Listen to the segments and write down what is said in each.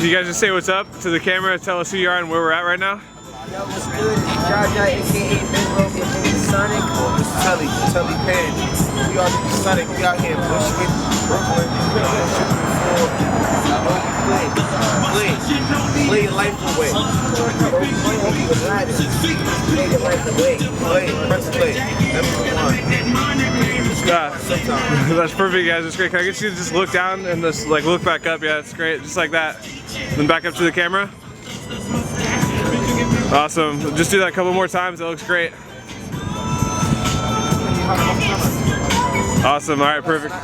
You guys just say what's up to the camera, tell us who you are and where we're at right now? Yo, what's good? It's Jaja, aka Ben Roby, aka Sonic. This is Tully Pan. We are the Sonic. We out here in Bushwick, Brooklyn. Play your life away. Play your life away. Press play. That's perfect, guys. That's great. Can I get you to just look down and just like look back up? Yeah, that's great. Just like that. Then back up to the camera. Awesome. Just do that a couple more times. It looks great. Awesome. All right, perfect.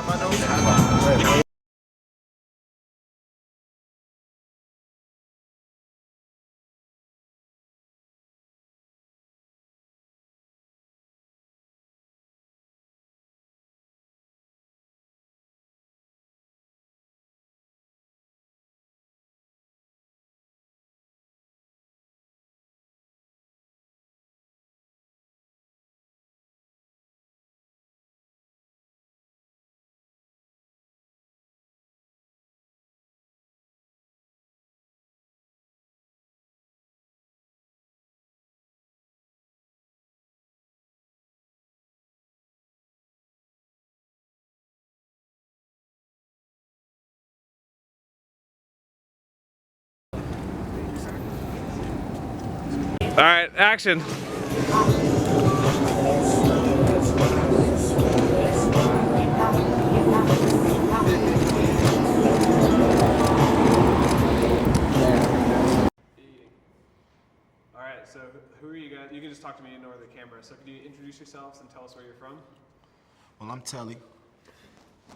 All right, action. All right, so who are you guys? You can just talk to me and ignore the camera. So could you introduce yourselves and tell us where you're from? Well, I'm Tully.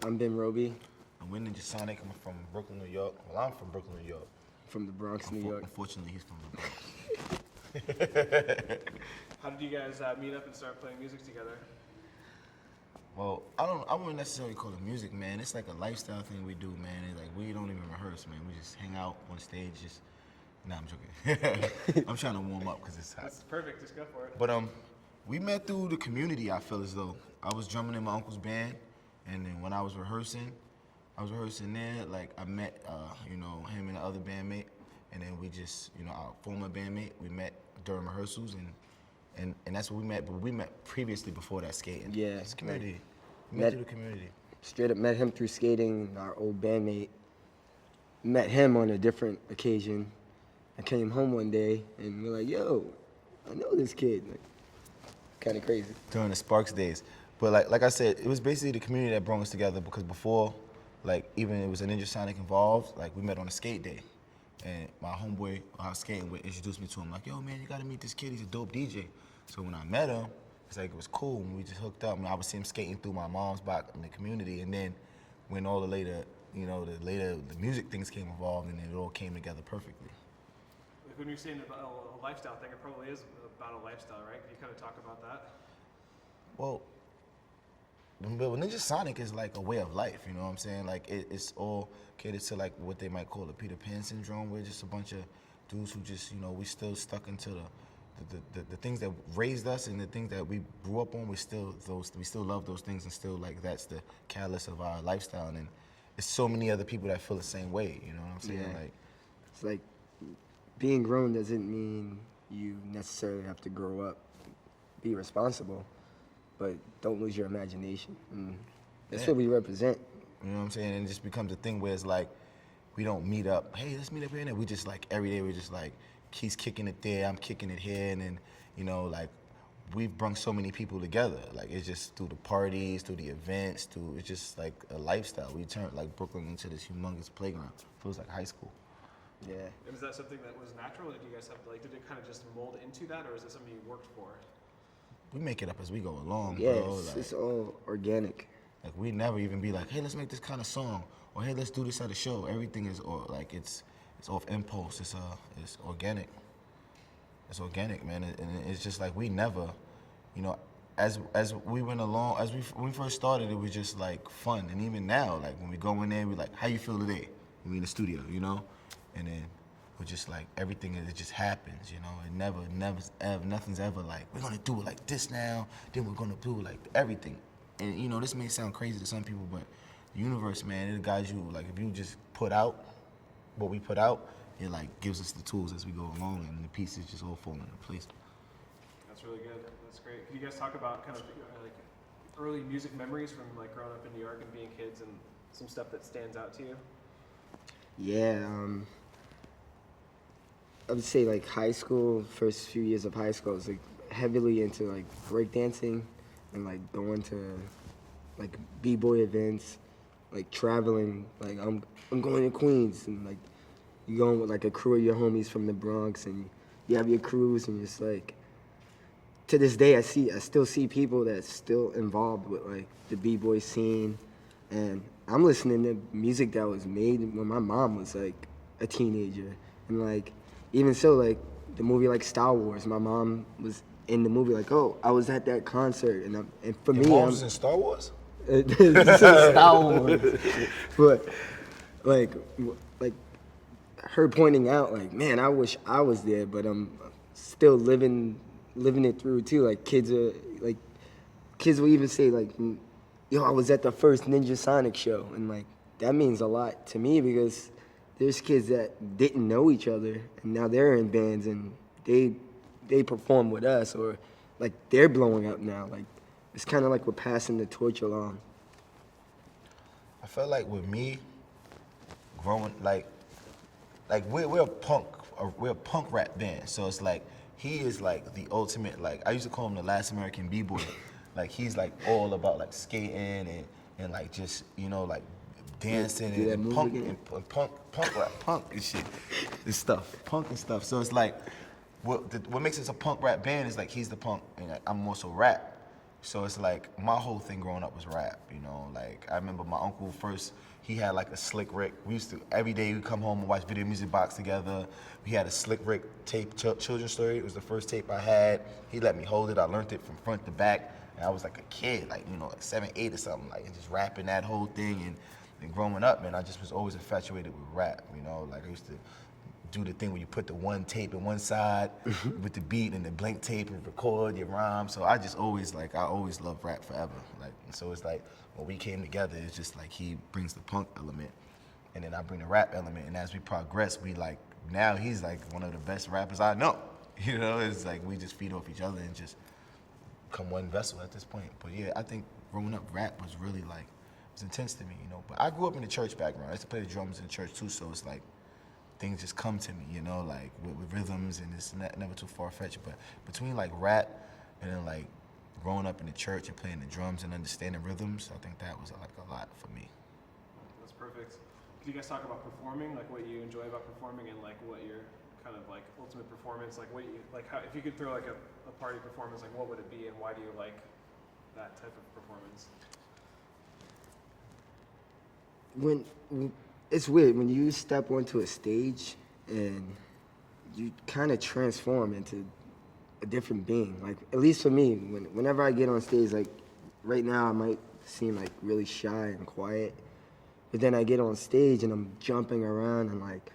I'm Ben Roby. I'm with Ninja Sonic. I'm from Brooklyn, New York. Well, I'm from Brooklyn, New York. From the Bronx, New York. Unfortunately, he's from the Bronx. How did you guys meet up and start playing music together? Well, I wouldn't necessarily call it music, man. It's like a lifestyle thing we do, man. It's like we don't even rehearse, man. We just hang out on stage, just. Nah, I'm joking. I'm trying to warm up because it's hot. That's perfect. Just go for it. But we met through the community. I feel as though I was drumming in my uncle's band, and then when I was rehearsing there. Like I met, you know, him and the other bandmate, and then we just, you know, our former bandmate. We met during rehearsals, and that's where we met. But we met previously before that skating. Yeah, It's community. We met through the community. Straight up met him through skating. Our old bandmate. Met him on a different occasion. I came home one day and we're like, yo, I know this kid. Like, kind of crazy. During the Sparks days. But like I said, it was basically the community that brought us together because before, like, even it was a Ninja Sonic involved, like, we met on a skate day. And my homeboy, I was skating with, introduced me to him, like, yo, man, you gotta meet this kid, he's a dope DJ. So when I met him, it's like, it was cool, and we just hooked up, and I would see him skating through my mom's block in the community, and then when all the later, you know, the music things came involved, and it all came together perfectly. Like when you're saying about a lifestyle thing, it probably is about a lifestyle, right? Can you kind of talk about that? Well, Ninja Sonic is like a way of life, you know what I'm saying? Like it's all catered to like what they might call the Peter Pan syndrome. We're just a bunch of dudes who just, you know, we still stuck into the things that raised us and the things that we grew up on. We still love those things, and still like that's the catalyst of our lifestyle. And it's so many other people that feel the same way, you know what I'm saying? Yeah. Like It's like being grown doesn't mean you necessarily have to grow up, be responsible, but don't lose your imagination. And that's what we represent. You know what I'm saying? And it just becomes a thing where it's like, we don't meet up, hey, let's meet up here and there. We just like, every day we're just like, he's kicking it there, I'm kicking it here, and then, you know, like, we've brought so many people together. Like, it's just through the parties, through the events, it's just like a lifestyle. We turned like Brooklyn into this humongous playground. Feels like high school. Yeah. And is that something that was natural, or did you guys have, like, did it kind of just mold into that, or is it something you worked for? We make it up as we go along, Yeah, bro. it's all organic. Like, we never even be like, hey, let's make this kind of song, or hey, let's do this at a show. Everything is like it's off impulse. It's organic. It's organic, man. And it's just like we never, you know, as we went along, when we first started, it was just like fun. And even now, like when we go in there, we like, how you feel today? When we in the studio, you know, and then we're just like everything. It just happens, you know. It never, ever, nothing's ever like we're gonna do it like this now. Then we're gonna do it like everything. And you know, this may sound crazy to some people, but the universe, man, it guides you. Like if you just put out, what we put out, it like gives us the tools as we go along, and the pieces just all fall into place. That's really good. That's great. Can you guys talk about kind of like early music memories from like growing up in New York and being kids, and some stuff that stands out to you? Yeah, I would say like high school, first few years of high school, I was like heavily into like breakdancing and like going to like b-boy events, like traveling. Like I'm going to Queens, and like you going with like a crew of your homies from the Bronx, and you have your crews, and just like to this day I still see people that's still involved with like the b-boy scene, and I'm listening to music that was made when my mom was like a teenager, and like even so, like the movie like Star Wars, my mom was in the movie. Like, oh, I was at that concert, and for me, Your mom was in Star Wars? This is Star Wars, but like her pointing out, like, man, I wish I was there, but I'm still living it through too. Like kids will even say like, yo, I was at the first Ninja Sonic show, and like that means a lot to me because there's kids that didn't know each other, and now they're in bands, and they perform with us, or like they're blowing up now. Like it's kind of like we're passing the torch along. I felt like with me, growing like we're a punk rap band. So it's like he is like the ultimate. Like I used to call him the last American b-boy. Like he's like all about like skating and like just like dancing and punk rap and shit, this stuff, punk and stuff. So it's like what makes us a punk rap band is like he's the punk and like, I'm also rap. So it's like my whole thing growing up was rap, Like I remember my uncle first, he had like a Slick Rick. We used to every day we'd come home and watch Video Music Box together. We had a Slick Rick tape, Children's Story. It was the first tape I had. He let me hold it. I learned it from front to back. And I was like a kid, like like 7, 8 or something, like and just rapping that whole thing. And growing up, man, I just was always infatuated with rap. Like I used to do the thing where you put the one tape in one side with the beat and the blank tape and record your rhyme. So I just always I always loved rap forever. So it's like when we came together, it's just like he brings the punk element and then I bring the rap element. And as we progress, now he's like one of the best rappers I know. It's like we just feed off each other and just become one vessel at this point. But yeah, I think growing up, rap was really it was intense to me, But I grew up in the church background. I used to play the drums in church too, so it's like things just come to me, like with rhythms, and it's never too far-fetched. But between like rap and then like growing up in the church and playing the drums and understanding rhythms, I think that was like a lot for me. That's perfect. Can you guys talk about performing, like what you enjoy about performing and like what your kind of like ultimate performance, like what you like how if you could throw like a party performance, like what would it be and why do you like that type of performance? When it's weird when you step onto a stage and you kind of transform into a different being. Like at least for me, whenever I get on stage, like right now I might seem like really shy and quiet, but then I get on stage and I'm jumping around and like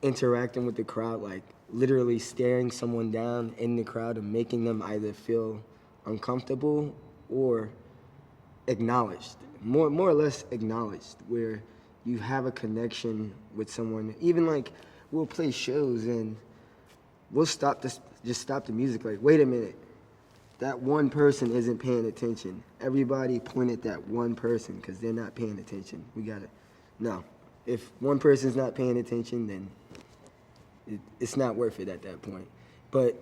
interacting with the crowd, like literally staring someone down in the crowd and making them either feel uncomfortable or acknowledged, more or less acknowledged, where you have a connection with someone. Even like we'll play shows and we'll stop the music. Like, wait a minute, that one person isn't paying attention. Everybody point at that one person because they're not paying attention. No. If one person's not paying attention, then it's not worth it at that point. But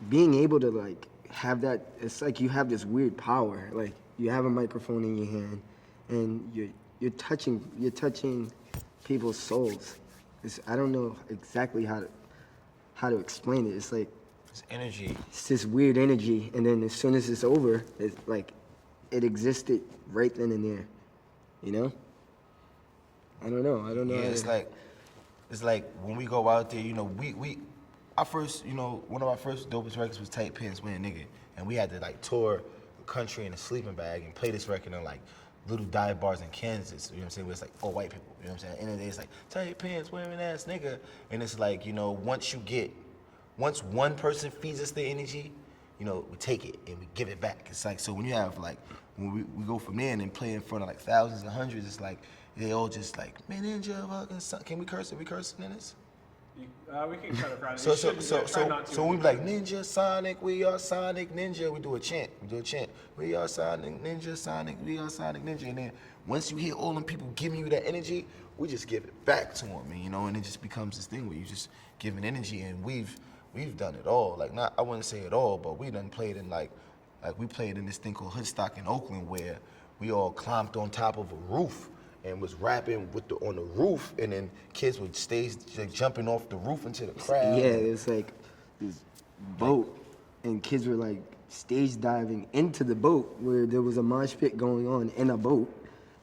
being able to like have that, it's like you have this weird power. Like you have a microphone in your hand and you're touching people's souls. I don't know exactly how to explain it. It's like it's energy. It's this weird energy, and then as soon as it's over, it's like it existed right then and there. I don't know. Yeah, it's like when we go out there, our first, one of our first dopest records was Tight Pants Wearing Nigga, and we had to like tour the country in a sleeping bag and play this record in like little dive bars in Kansas, where it's like all white people, At the end of the day, it's like tight pants wearing ass nigga, and it's like, once one person feeds us the energy, we take it and we give it back. It's like, so when you have like when we go from there and then play in front of like thousands and hundreds, it's like they all just like, man, Ninja, fucking son. Can we curse? Are we cursing in this? We can kind of round it. So You shouldn't, try not to. so we be like Ninja, Sonic, we are Sonic, Ninja. We do a chant. We are Sonic, Ninja, Sonic, we are Sonic, Ninja. And then once you hear all them people giving you that energy, we just give it back to them, you know. And it just becomes this thing where you just giving energy. And we've done it all. Like not, I wouldn't say it all, but we done played in like we played in this thing called Hoodstock in Oakland where we all climbed on top of a roof and was rapping on the roof, and then kids would stay like, jumping off the roof into the crowd. Yeah, it's like this boat, and kids were like stage diving into the boat where there was a mosh pit going on in a boat,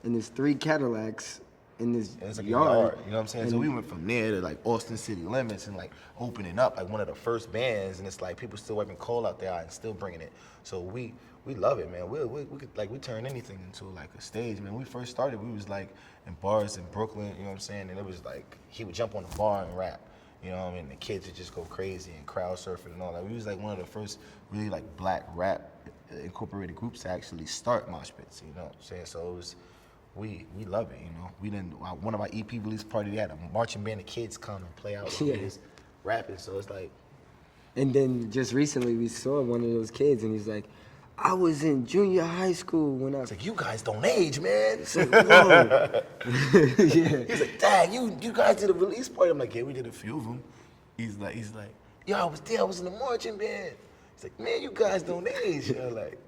and there's 3 Cadillacs in this And it's like yard. a yard, you know what I'm saying? So And we went from there to like Austin City Limits and like opening up like one of the first bands, and it's like people still wiping coal out there and still bringing it. So we love it, man. We could like we turn anything into like a stage, man. When we first started, we was like in bars in Brooklyn, you know what I'm saying? And it was like he would jump on the bar and rap, you know what I mean? The kids would just go crazy and crowd surfing and all that. We was like one of the first really like black rap incorporated groups to actually start mosh pits, you know what I'm saying? So it was. We love it, you know. We didn't. One of our EP release party, they had a marching band of kids come and play out Yeah. with us rapping. So it's like, And then just recently we saw one of those kids, and he's like, I was in junior high school when I it's like you guys don't age, man. It's like, whoa. Yeah. He's like, Dad, you guys did a release party. I'm like, yeah, we did a few of them. He's like, yo, I was there. I was in the marching band. He's like, man, you guys don't age. You know, like.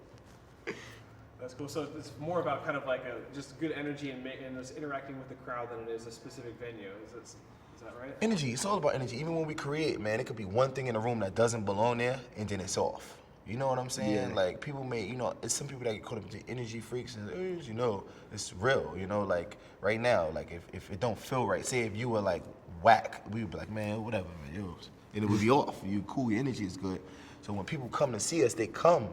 That's cool. So it's more about kind of like just good energy and just interacting with the crowd than it is a specific venue. Is that right? Energy, it's all about energy. Even when we create, man, it could be one thing in a room that doesn't belong there, and then it's off. You know what I'm saying? Yeah. Like, people may, you know, it's some people that get caught up into energy freaks, and, you know, it's real, you know? Like, right now, like, if it don't feel right, say if you were, like, whack, we would be like, man, whatever, man, yours. And it would be off. You cool, your energy is good. So when people come to see us, they come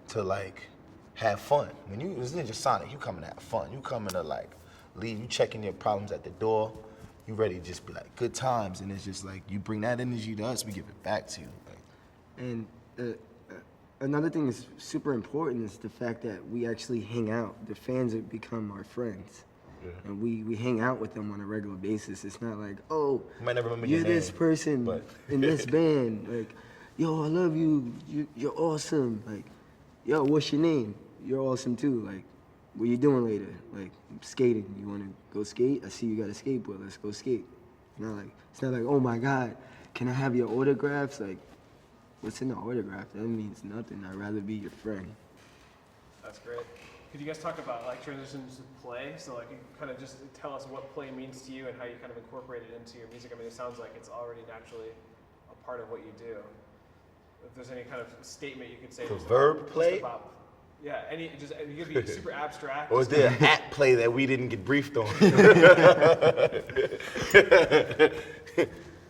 to, like, have fun. When you, it's Ninja Sonic, you coming to have fun. You coming to, like, leave, you checking your problems at the door. You ready to just be like, good times. And it's just like, you bring that energy to us, we give it back to you. Like, And another thing that's super important is the fact that we actually hang out. The fans have become our friends. Yeah. And we hang out with them on a regular basis. It's not like, oh, You might never remember you're your this name, person but- in this band. Like, yo, I love you. You're awesome. Like, yo, what's your name? You're awesome too. Like, what you doing later? Like, skating. You want to go skate? I see you got a skateboard. Let's go skate. It's not like, oh my God, can I have your autographs? Like, what's in the autograph? That means nothing. I'd rather be your friend. That's great. Could you guys talk about like transitions to play? So like you kind of just tell us what play means to you and how you kind of incorporate it into your music. I mean, it sounds like it's already naturally a part of what you do. If there's any kind of statement you could say. The just verb about, play? Just about, yeah, it could be super abstract. or is there an at play that we didn't get briefed on?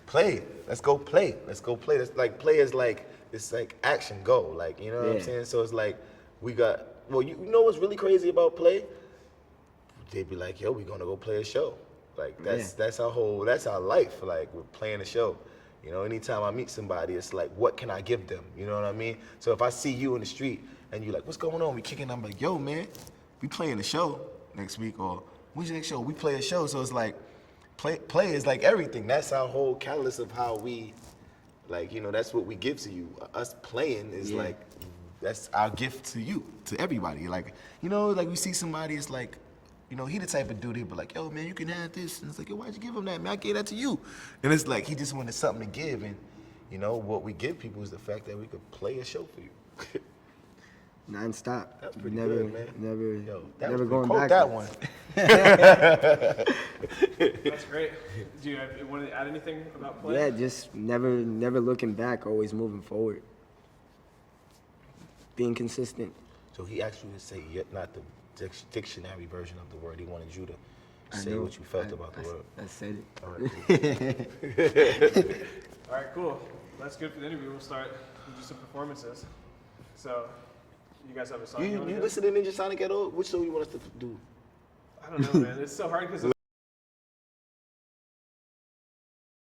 Play. Let's go play. Let's go play. That's like play is like it's like action go. Like, you know what I'm Yeah. saying? So it's like we got you know what's really crazy about play? They'd be like, yo, we're gonna go play a show. Like that's our life. Like we're playing a show. You know, anytime I meet somebody, it's like, what can I give them? You know what I mean? So if I see you in the street and you're like, what's going on? We kicking, I'm like, yo, man, we playing a show next week, or when's your next show? We play a show. So it's like, play is like everything. That's our whole catalyst of how we, like, you know, that's what we give to you. Us playing is Yeah. like, that's our gift to you, to everybody. Like, you know, like we see somebody, it's like, you know, he the type of dude, he'd be like, yo, man, you can have this. And it's like, yo, why'd you give him that, man? I gave that to you. And it's like, he just wanted something to give. And, you know, what we give people is the fact that we could play a show for you. Non-stop. That's pretty never, good, man. Never, Yo, that never was going quote backwards. that one. That's great. Do you want to add anything about play? Yeah, just never looking back, always moving forward. Being consistent. So he asked you to say not the dictionary version of the word. He wanted you to I say know. what you felt about the word. I said it. All right, cool. All right, cool. That's good for the interview. We'll start with just some performances. So, you guys have a song? You wanna do? listen to Ninja Sonic at all? Which song you want us to do? I don't know, man. It's so hard because